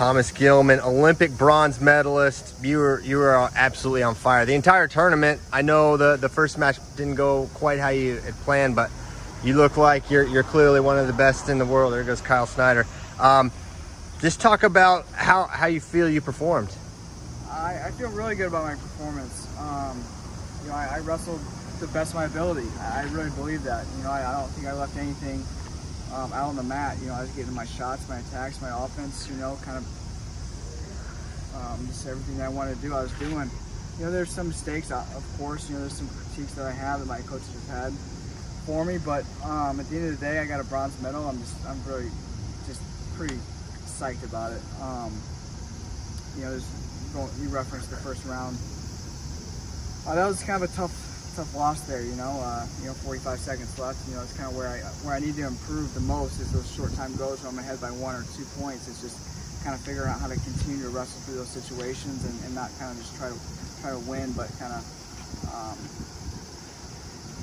Thomas Gilman, Olympic bronze medalist. You were absolutely on fire the entire tournament. I know the first match didn't go quite how you had planned, but you look like you're clearly one of the best in the world. There goes Kyle Snyder. Just talk about how you feel you performed. I feel really good about my performance. I wrestled the best of my ability. I really believe that. I don't think I left anything out on the mat. I was getting my shots, my attacks, my offense, kind of just everything that I wanted to do, I was doing. There's some mistakes, of course. There's some critiques that I have that my coaches have had for me, but at the end of the day, I got a bronze medal. I'm really just pretty psyched about it. You referenced the first round. That was kind of a tough loss there. 45 seconds left. It's kind of where I need to improve the most is those short time goes where I'm ahead by 1 or 2 points. It's just kind of figuring out how to continue to wrestle through those situations and not kind of just try to win, but kind of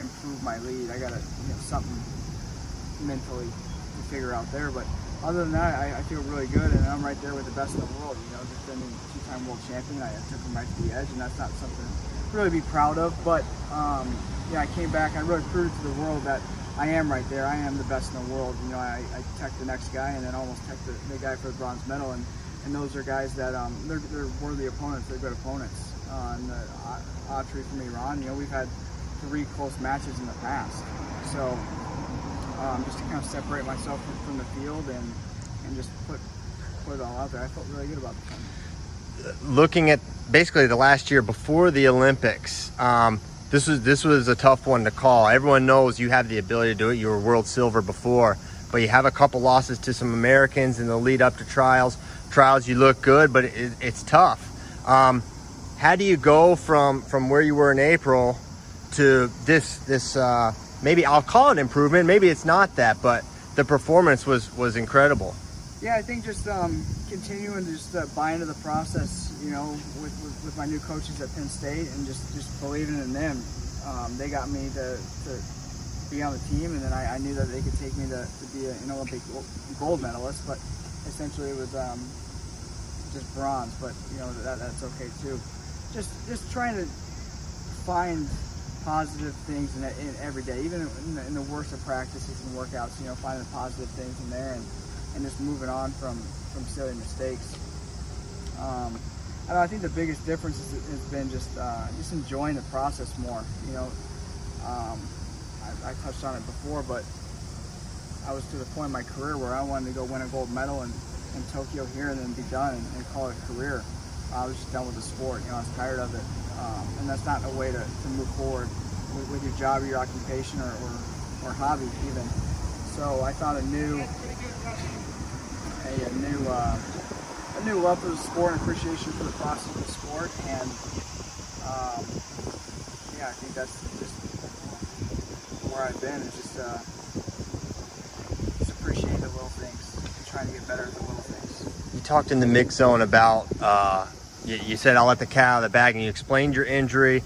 improve my lead. I got to something mentally to figure out there, but other than that, I feel really good, and I'm right there with the best in the world. Defending 2-time world champion, I took him right to the edge, and that's not something to really be proud of. But I came back. I really proved to the world that I am right there. I am the best in the world. I teched the next guy, and then almost teched the guy for the bronze medal. And those are guys that they're worthy opponents. They're good opponents. And Autry from Iran. We've had 3 close matches in the past. So just to kind of separate myself from the field and just put it all out there, I felt really good about the tournament. Looking at basically the last year before the Olympics, this was a tough one to call. Everyone knows you have the ability to do it. You were world silver before, but you have a couple losses to some Americans in the lead up to trials. You look good, but it's tough. How do you go from where you were in April to this maybe I'll call it improvement, maybe it's not that, but the performance was incredible. Yeah, I think just continuing to just buy into the process, with my new coaches at Penn State, and just believing in them. They got me to be on the team, and then I knew that they could take me to be an Olympic gold medalist, but essentially it was just bronze, but that's okay too. Just trying to find positive things in every day, even in the worst of practices and workouts, finding the positive things in there and just moving on from silly mistakes. I think the biggest difference has been just enjoying the process more. I touched on it before, but I was to the point in my career where I wanted to go win a gold medal in Tokyo here and then be done and call it a career. I was just done with the sport. I was tired of it. And that's not a way to move forward with your job or your occupation or hobby even. So I found a new love for the sport and appreciation for the process of the sport, and I think that's just where I've been. It's just appreciating the little things and trying to get better at the little things. You talked in the mix zone about you said I'll let the cat out of the bag, and you explained your injury.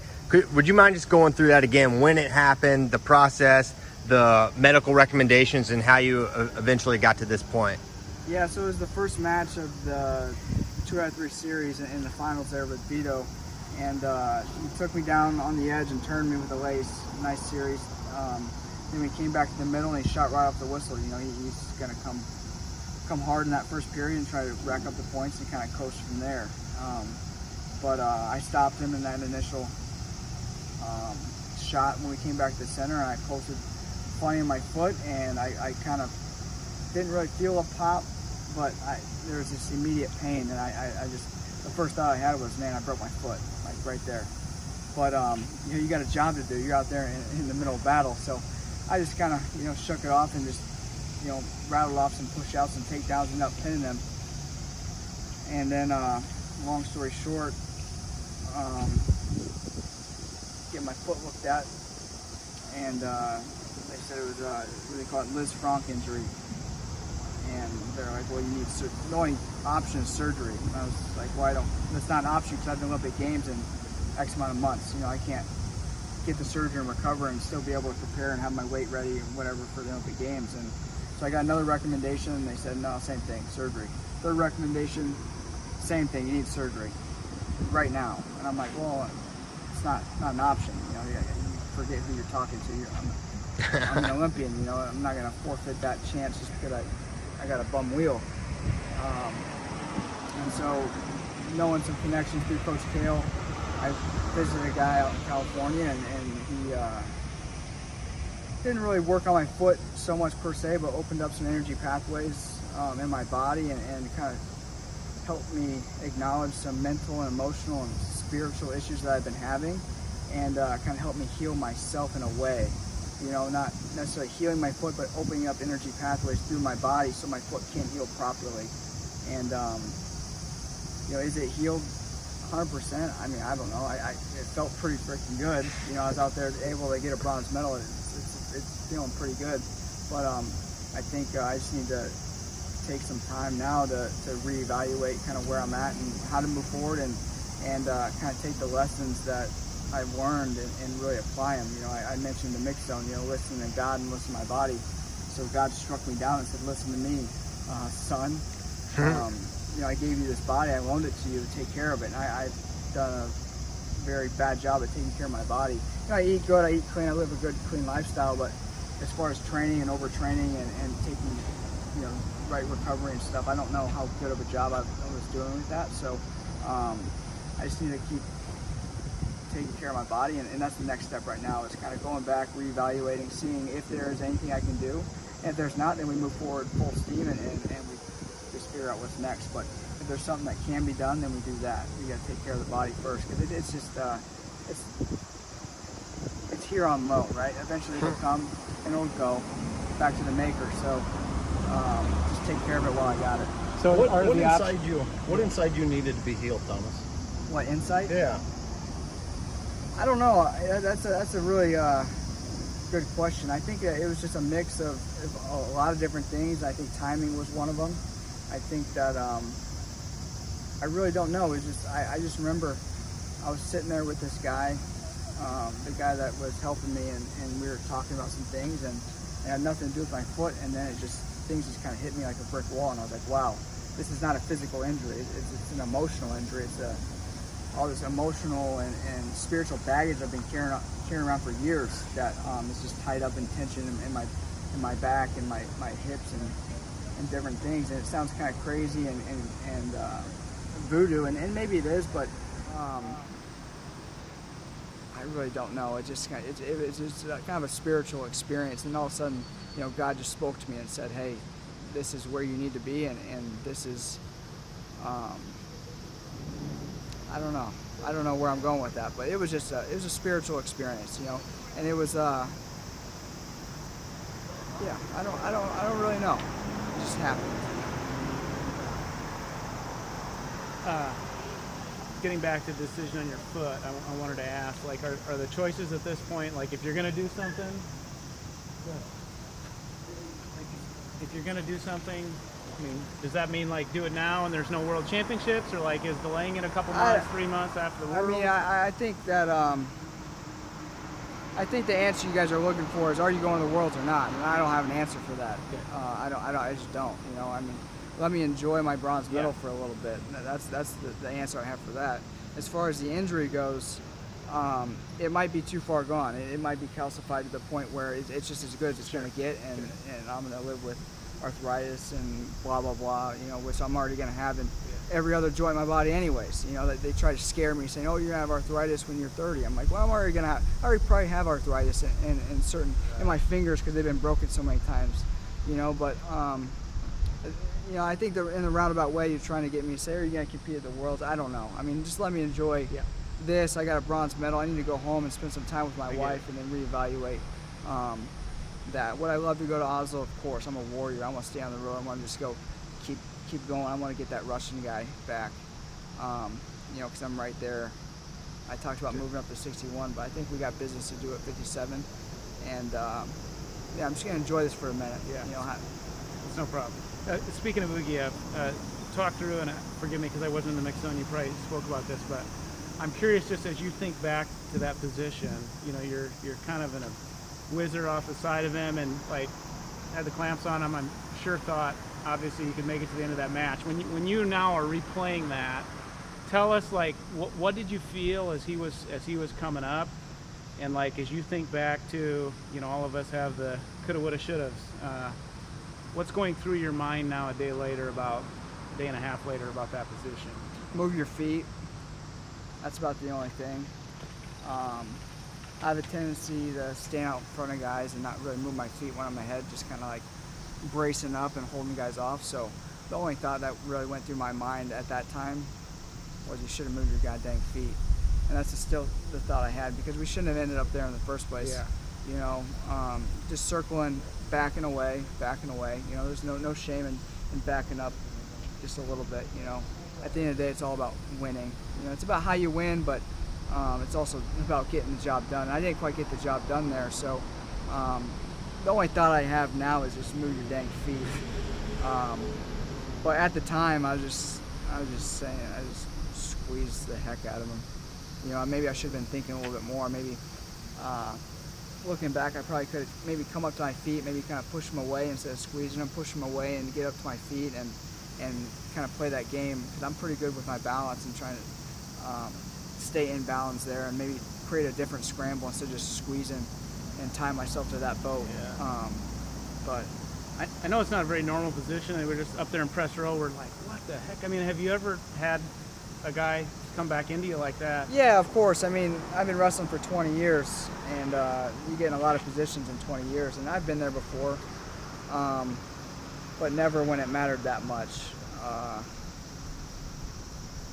Would you mind just going through that again, when it happened, the process, the medical recommendations, and how you eventually got to this point? Yeah, so it was the first match of the 2-out-of-3 series in the finals there with Vito, and he took me down on the edge and turned me with a lace. Nice series. Then we came back to the middle and he shot right off the whistle. He's going to come hard in that first period and try to rack up the points and kind of coast from there. But I stopped him in that initial shot when we came back to the center, and I posted funny in my foot, and I kind of didn't really feel a pop, but there was this immediate pain, and I just, the first thought I had was, man, I broke my foot, like right there. But you got a job to do. You're out there in the middle of battle, so I just kind of shook it off and just rattled off some push-outs and takedowns and ended up pinning them. And then long story short, get my foot looked at, and they said it was what they call it, Liz Franck injury. And they're like, well, you need the only option is surgery. And I was like, well, that's not an option because I have the Olympic Games in X amount of months. I can't get the surgery and recover and still be able to prepare and have my weight ready and whatever for the Olympic Games. And so I got another recommendation, and they said, no, same thing, surgery. their recommendation, same thing, you need surgery right now. And I'm like, well, it's not an option. You know, you forget who you're talking to. I'm an Olympian, you know, I'm not going to forfeit that chance just because I got a bum wheel. And so, knowing some connections through Coach Kale, I visited a guy out in California, and he didn't really work on my foot so much per se, but opened up some energy pathways in my body and kind of helped me acknowledge some mental and emotional and spiritual issues that I've been having, and kind of helped me heal myself in a way. You know, not necessarily healing my foot, but opening up energy pathways through my body so my foot can heal properly. And, you know, is it healed 100%? I mean, I don't know. It felt pretty freaking good. You know, I was out there able to get a bronze medal. It's feeling pretty good. But I think I just need to take some time now to reevaluate kind of where I'm at and how to move forward and kind of take the lessons that I've learned and really apply them. You know, I mentioned the mix zone, you know, listen to God and listen to my body. So God struck me down and said, listen to me, son. You know, I gave you this body, I loaned it to you to take care of it. And I've done a very bad job at taking care of my body. You know, I eat good, I eat clean, I live a good, clean lifestyle, but as far as training and overtraining and taking, you know, right recovery and stuff, I don't know how good of a job I was doing with that. So I just need to keep taking care of my body, and that's the next step right now, is kind of going back, reevaluating, seeing if there is anything I can do. And if there's not, then we move forward full steam and we just figure out what's next. But if there's something that can be done, then we do that. We got to take care of the body first, because it's just it's here on low, right? Eventually it'll come and it'll go back to the maker. So just take care of it while I got it. So what inside you needed to be healed, Thomas? What, inside? Yeah. I don't know. That's a really good question. I think it was just a mix of a lot of different things. I think timing was one of them. I think that I really don't know. It's just I just remember I was sitting there with this guy, the guy that was helping me, and we were talking about some things, and it had nothing to do with my foot. And then things just kind of hit me like a brick wall, and I was like, wow, this is not a physical injury. It's an emotional injury. It's all this emotional and spiritual baggage I've been carrying around for years that is just tied up in tension in my back and my hips and different things. And it sounds kind of crazy and voodoo, and maybe it is, but I really don't know. It just kind of, it's just kind of a spiritual experience, and all of a sudden, you know, God just spoke to me and said, hey, this is where you need to be, and this is I don't know where I'm going with that, but it was just it was a spiritual experience, you know, and it was yeah, I don't really know. It just happened. Getting back to the decision on your foot, I wanted to ask, like, are the choices at this point, like, if you're gonna do something, if you're gonna do something, I mean, does that mean, like, do it now and there's no world championships, or, like, is delaying it a couple months, 3 months after the world? I mean, I think that I think the answer you guys are looking for is, are you going to the worlds or not? And I don't have an answer for that. Okay. I just don't. You know, I mean, let me enjoy my bronze medal for a little bit. That's the answer I have for that. As far as the injury goes, it might be too far gone. It might be calcified to the point where it's just as good as it's going to get, and I'm going to live with arthritis and blah blah blah, you know, which I'm already going to have in every other joint in my body anyways. You know, they try to scare me saying, oh, you're going to have arthritis when you're 30. I'm like, well, I already probably have arthritis in certain, in my fingers, because they've been broken so many times, you know. But you know, I think in a roundabout way, you're trying to get me to say, are you going to compete at the Worlds? I don't know. I mean, just let me enjoy this. I got a bronze medal. I need to go home and spend some time with my wife and then reevaluate that. Would I love to go to Oslo? Of course. I'm a warrior. I want to stay on the road. I want to just go keep going. I want to get that Russian guy back, you know, because I'm right there. I talked about moving up to 61, but I think we got business to do at 57. And yeah, I'm just going to enjoy this for a minute. Yeah. You know, It's no problem. Speaking of Boogie, talk through, and forgive me because I wasn't in the mix zone, you probably spoke about this, but I'm curious, just as you think back to that position, you know, you're kind of in a whizzer off the side of him and, like, had the clamps on him. I'm sure thought, obviously you could make it to the end of that match. When you now are replaying that, tell us like what did you feel as he was coming up, and like as you think back to, you know, all of us have the coulda, woulda, shouldas. What's going through your mind now a day and a half later about that position? Move your feet. That's about the only thing. I have a tendency to stand out in front of guys and not really move my feet when I'm ahead, just kind of like bracing up and holding guys off. So the only thought that really went through my mind at that time was you should have moved your goddamn feet. And that's still the thought I had, because we shouldn't have ended up there in the first place. Yeah. You know, just circling, backing away. You know, there's no shame in backing up just a little bit. You know, at the end of the day, it's all about winning. You know, it's about how you win, but it's also about getting the job done. And I didn't quite get the job done there, so the only thought I have now is just move your dang feet. But at the time, I was just saying, I just squeezed the heck out of him. You know, maybe I should have been thinking a little bit more. Maybe looking back, I probably could have maybe come up to my feet, maybe kind of push him away instead of squeezing him, push him away and get up to my feet and kind of play that game, because I'm pretty good with my balance and trying to stay in balance there and maybe create a different scramble instead of just squeezing and tie myself to that boat. Yeah. But I know it's not a very normal position, and we're just up there in press row. We're like, what the heck? I mean, have you ever had a guy come back into you like that? yeah, of course. I mean, I've been wrestling for 20 years, and you get in a lot of positions in 20 years, and I've been there before, but never when it mattered that much.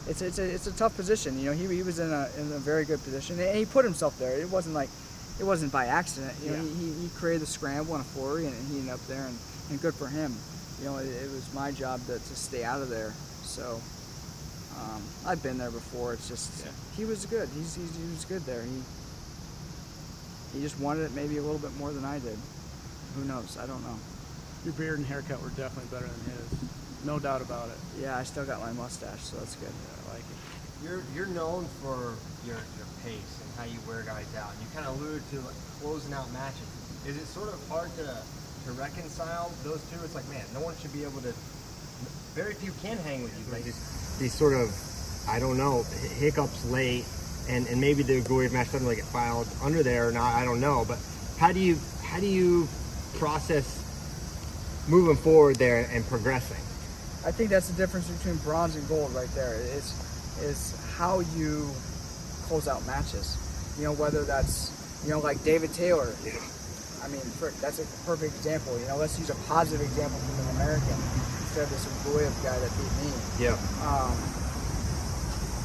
It's a tough position. You know, he was in a very good position, and he put himself there. It wasn't by accident. You know, he created the scramble and a flurry, and he ended up there, and good for him. You know, it was my job to stay out of there. So I've been there before. It's just he was good. He was good there. He just wanted it maybe a little bit more than I did. Who knows? I don't know. Your beard and haircut were definitely better than his. No doubt about it. Yeah, I still got my mustache, so that's good. I like it. You're known for your pace and how you wear guys out. And you kind of alluded to like closing out matches. Is it sort of hard to reconcile those two? It's like, man, no one should be able to. Very few can hang with you. Like these sort of, I don't know, hiccups late, and maybe the Goyev match doesn't really get filed under there or not. I don't know, but how do you process moving forward there and progressing? I think that's the difference between bronze and gold right there. Is how you close out matches. You know, whether that's, you know, like David Taylor. I mean, that's a perfect example. You know, let's use a positive example from an American instead of this Goyev guy that beat me. Yeah.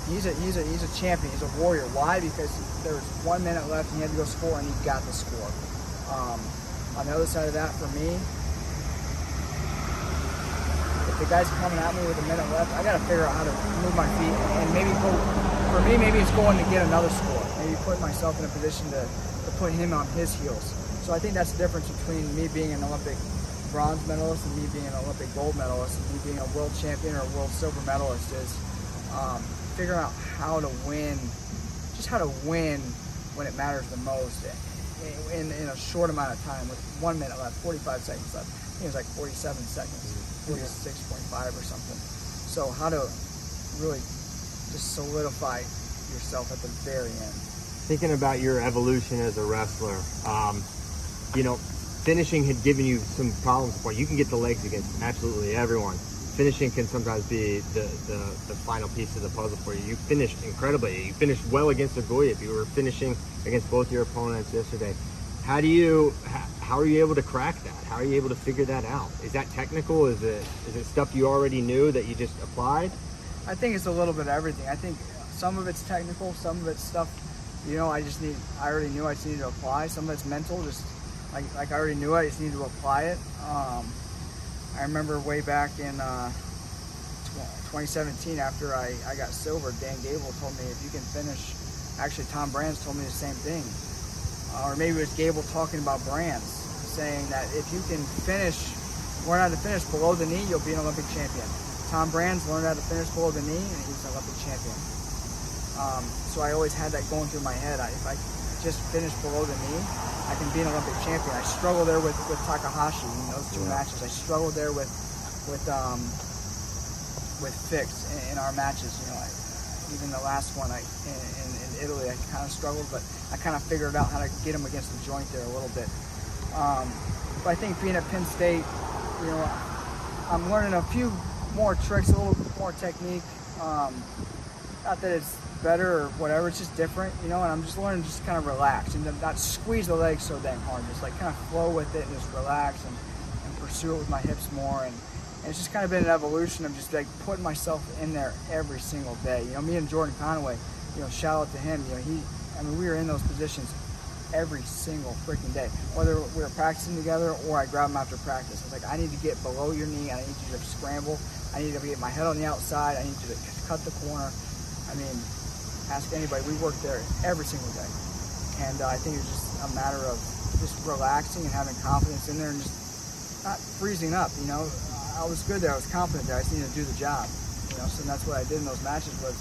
He's a champion. He's a warrior. Why? Because there was 1 minute left and he had to go score, and he got the score. On the other side of that, for me, if the guy's coming at me with a minute left, I got to figure out how to move my feet and maybe go. For me, maybe it's going to get another score. Maybe put myself in a position to put him on his heels. So I think that's the difference between me being an Olympic bronze medalist and me being an Olympic gold medalist and me being a world champion or a world silver medalist is figuring out how to win, just how to win when it matters the most in a short amount of time with 1 minute left, 45 seconds left. I think it was like 47 seconds, 46.5 or something. So how to really just solidify yourself at the very end. Thinking about your evolution as a wrestler, you know, finishing had given you some problems before. You can get the legs against absolutely everyone. Finishing can sometimes be the final piece of the puzzle for you. You finished incredibly. You finished well against Goyev. You were finishing against both your opponents yesterday. How are you able to crack that? How are you able to figure that out? Is that technical? Is it stuff you already knew that you just applied? I think it's a little bit of everything. I think some of it's technical, some of it's stuff, you know, I already knew I just needed to apply. Some of it's mental, just like I already knew I just needed to apply it. I remember way back in 2017 after I got silver, Dan Gable told me, if you can finish, actually Tom Brands told me the same thing. Or maybe it was Gable talking about Brands, saying that if you can learn how to finish below the knee, you'll be an Olympic champion. Tom Brands learned how to finish below the knee, and he's an Olympic champion. So I always had that going through my head. If I just finish below the knee, I can be an Olympic champion. I struggled there with Takahashi in those two matches. I struggled there with with Fix in our matches. You know, even the last one in Italy, I kind of struggled, but I kind of figured out how to get him against the joint there a little bit. But I think being at Penn State, you know, I'm learning a few more tricks, a little more technique. Not that it's better or whatever, it's just different, you know, and I'm just learning to just kind of relax and not squeeze the legs so dang hard, just like kind of flow with it and just relax and pursue it with my hips more. And it's just kind of been an evolution of just like putting myself in there every single day. You know, me and Jordan Conway, you know, shout out to him, you know, we were in those positions every single freaking day, whether we were practicing together or I grabbed him after practice. I was like, I need to get below your knee, I need you to scramble, I need to get my head on the outside, I need you to cut the corner. I mean, ask anybody, we worked there every single day. And I think it's just a matter of just relaxing and having confidence in there and just not freezing up, you know. I was good there, I was confident there, I just needed to do the job, you know. So that's what I did in those matches was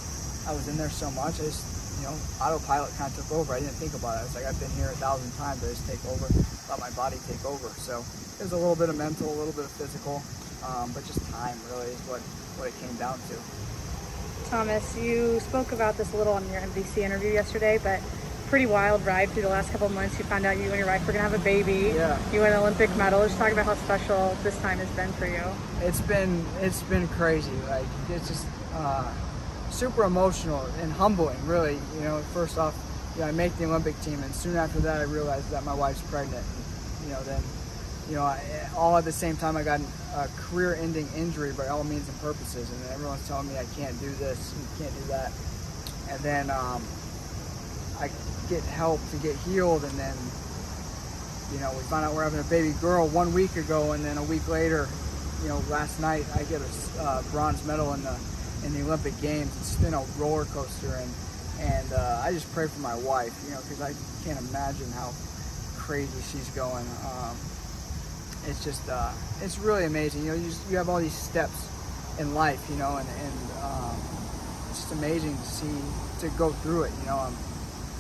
I was in there so much, I just, you know, autopilot kind of took over. I didn't think about it. I was like, I've been here 1,000 times, I just take over, let my body take over. So it was a little bit of mental, a little bit of physical, but just time really is what it came down to. Thomas, you spoke about this a little on your NBC interview yesterday, but pretty wild ride through the last couple of months. You found out you and your wife were going to have a baby. Yeah. You won an Olympic medal. Just talk about how special this time has been for you. It's been crazy. Like, it's just super emotional and humbling, really. You know, first off, you know, I make the Olympic team, and soon after that I realized that my wife's pregnant. And, you know, then, you know, all at the same time I got a career-ending injury by all means and purposes, and everyone's telling me I can't do this, and can't do that. And then I get help to get healed, and then, you know, we found out we're having a baby girl 1 week ago, and then a week later, you know, last night I get a bronze medal in the Olympic Games. It's been a roller coaster, and I just pray for my wife, you know, because I can't imagine how crazy she's going. It's just, it's really amazing. You know, you have all these steps in life, you know, and it's just amazing to see, to go through it. You know,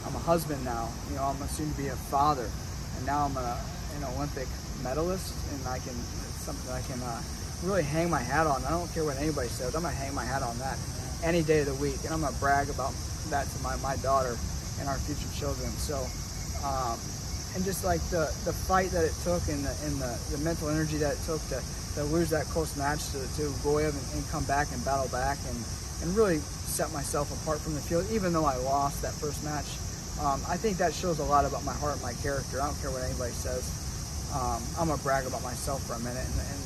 I'm a husband now, you know, I'm soon to be a father, and now I'm an Olympic medalist, and it's something I can really hang my hat on. I don't care what anybody says, I'm gonna hang my hat on that any day of the week, and I'm gonna brag about that to my daughter and our future children. So, and just like the fight that it took and the mental energy that it took to lose that close match to Goyev and come back and battle back and really set myself apart from the field, even though I lost that first match. I think that shows a lot about my heart and my character. I don't care what anybody says. I'm gonna brag about myself for a minute, and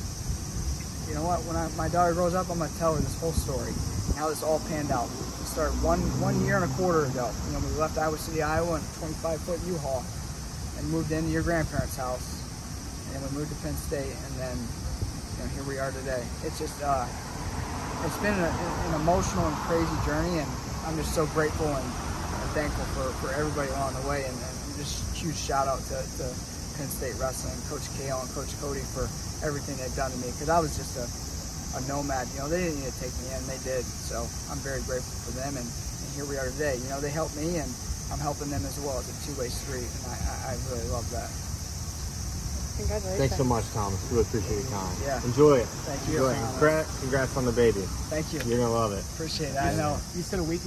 you know what? When my daughter grows up, I'm gonna tell her this whole story, how this all panned out. We started one year and a quarter ago. You know, we left Iowa City, Iowa, in a 25-foot U-Haul, and moved into your grandparents' house, and we moved to Penn State, and then, you know, here we are today. It's just, it's been an emotional and crazy journey, and I'm just so grateful and thankful for everybody along the way, and just huge shout out to Penn State Wrestling, Coach Kale and Coach Cody for everything they've done to me, because I was just a nomad. You know, they didn't need to take me in, they did, so I'm very grateful for them, and here we are today. You know, they helped me, and I'm helping them as well. It's a two-way street, and I really love that. Congratulations. Thanks so much, Thomas. Really appreciate your time. Yeah. Enjoy it. Thank you. Enjoy it. Congrats on the baby. Thank you. You're gonna love it. Appreciate it. I know. You said a week